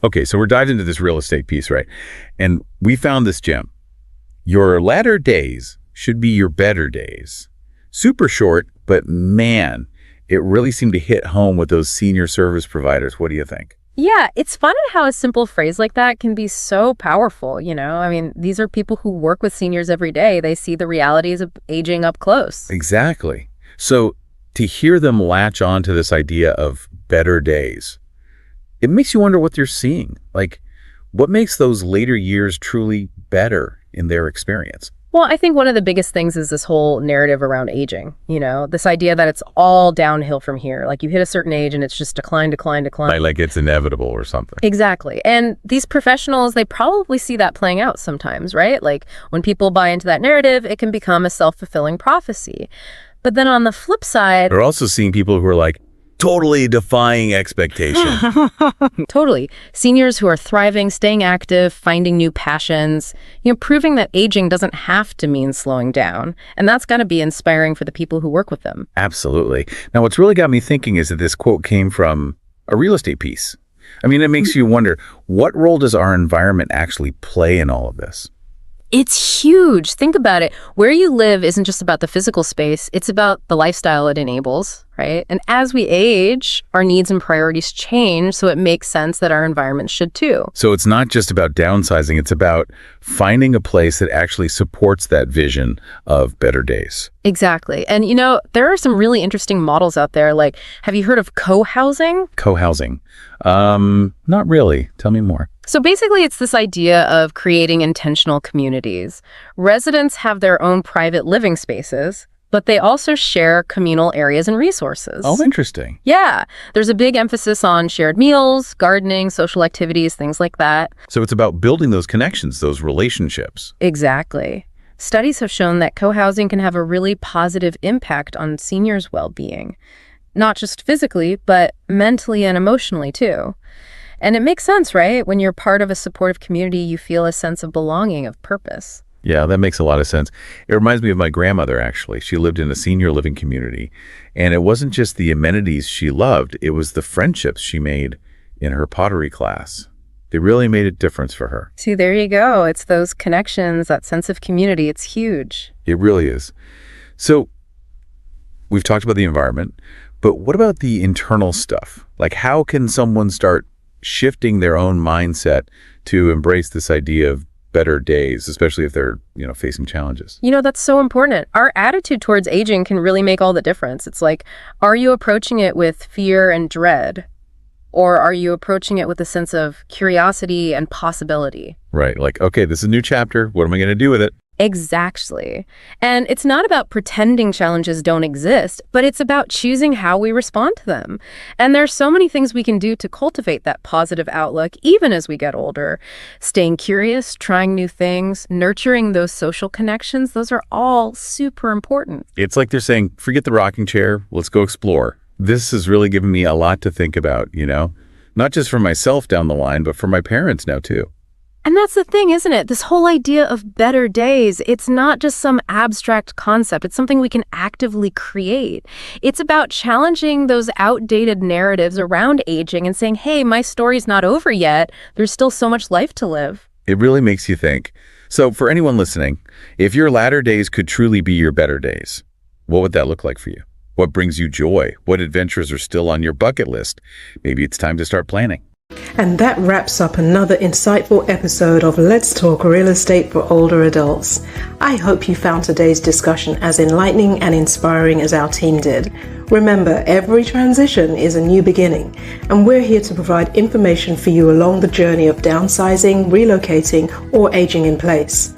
Okay, so we're diving into this real estate piece, right? And we found this gem. Your latter days should be your better days. Super short, but man, it really seemed to hit home with those senior service providers. What do you think? Yeah, it's funny how a simple phrase like that can be so powerful, you know? I mean, these are people who work with seniors every day. They see the realities of aging up close. Exactly. So to hear them latch on to this idea of better days, it makes you wonder what they're seeing. Like, what makes those later years truly better in their experience? Well, I think one of the biggest things is this whole narrative around aging, you know, this idea that it's all downhill from here. Like you hit a certain age and it's just decline, decline, decline. Like it's inevitable or something. Exactly. And these professionals, they probably see that playing out sometimes, right? Like when people buy into that narrative, it can become a self-fulfilling prophecy. But then on the flip side, they're also seeing people who are like, totally defying expectation. Totally. Seniors who are thriving, staying active, finding new passions, you know, proving that aging doesn't have to mean slowing down. And that's got to be inspiring for the people who work with them. Absolutely. Now, what's really got me thinking is that this quote came from a real estate piece. I mean, it makes you wonder, what role does our environment actually play in all of this? It's huge. Think about it. Where you live isn't just about the physical space. It's about the lifestyle it enables, right? And as we age, our needs and priorities change, so it makes sense that our environment should too. So it's not just about downsizing. It's about finding a place that actually supports that vision of better days. Exactly. And, you know, there are some really interesting models out there. Like, have you heard of co-housing? Co-housing? Not really. Tell me more. So basically, it's this idea of creating intentional communities. Residents have their own private living spaces, but they also share communal areas and resources. Oh, interesting. Yeah. There's a big emphasis on shared meals, gardening, social activities, things like that. So it's about building those connections, those relationships. Exactly. Studies have shown that co-housing can have a really positive impact on seniors' well-being. Not just physically, but mentally and emotionally, too. And it makes sense, right? When you're part of a supportive community, you feel a sense of belonging, of purpose. Yeah, that makes a lot of sense. It reminds me of my grandmother, actually. She lived in a senior living community, and it wasn't just the amenities she loved, it was the friendships she made in her pottery class. They really made a difference for her. See, there you go. It's those connections, that sense of community. It's huge. It really is. So we've talked about the environment, but what about the internal stuff? Like, how can someone start shifting their own mindset to embrace this idea of better days, especially if they're, you know, facing challenges? You know, that's so important. Our attitude towards aging can really make all the difference. It's like, are you approaching it with fear and dread? Or are you approaching it with a sense of curiosity and possibility? Right. Like, okay, this is a new chapter. What am I going to do with it? Exactly. And it's not about pretending challenges don't exist, but it's about choosing how we respond to them. And there's so many things we can do to cultivate that positive outlook, even as we get older. Staying curious, trying new things, nurturing those social connections, those are all super important. It's like they're saying, forget the rocking chair, let's go explore. This has really given me a lot to think about, you know, not just for myself down the line, but for my parents now too. And that's the thing, isn't it? This whole idea of better days, it's not just some abstract concept. It's something we can actively create. It's about challenging those outdated narratives around aging and saying, hey, my story's not over yet. There's still so much life to live. It really makes you think. So for anyone listening, if your latter days could truly be your better days, what would that look like for you? What brings you joy? What adventures are still on your bucket list? Maybe it's time to start planning. And that wraps up another insightful episode of Let's Talk Real Estate for Older Adults. I hope you found today's discussion as enlightening and inspiring as our team did. Remember, every transition is a new beginning, and we're here to provide information for you along the journey of downsizing, relocating, or aging in place.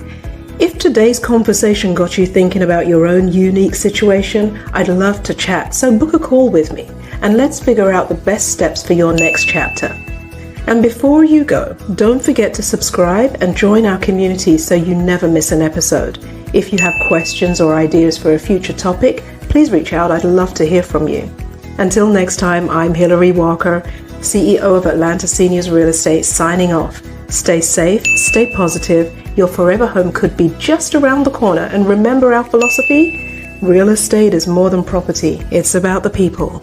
If today's conversation got you thinking about your own unique situation, I'd love to chat, so book a call with me, and let's figure out the best steps for your next chapter. And before you go, don't forget to subscribe and join our community so you never miss an episode. If you have questions or ideas for a future topic, please reach out. I'd love to hear from you. Until next time, I'm Hilary Walker, CEO of Atlanta Seniors Real Estate, signing off. Stay safe, stay positive. Your forever home could be just around the corner. And remember our philosophy? Real estate is more than property. It's about the people.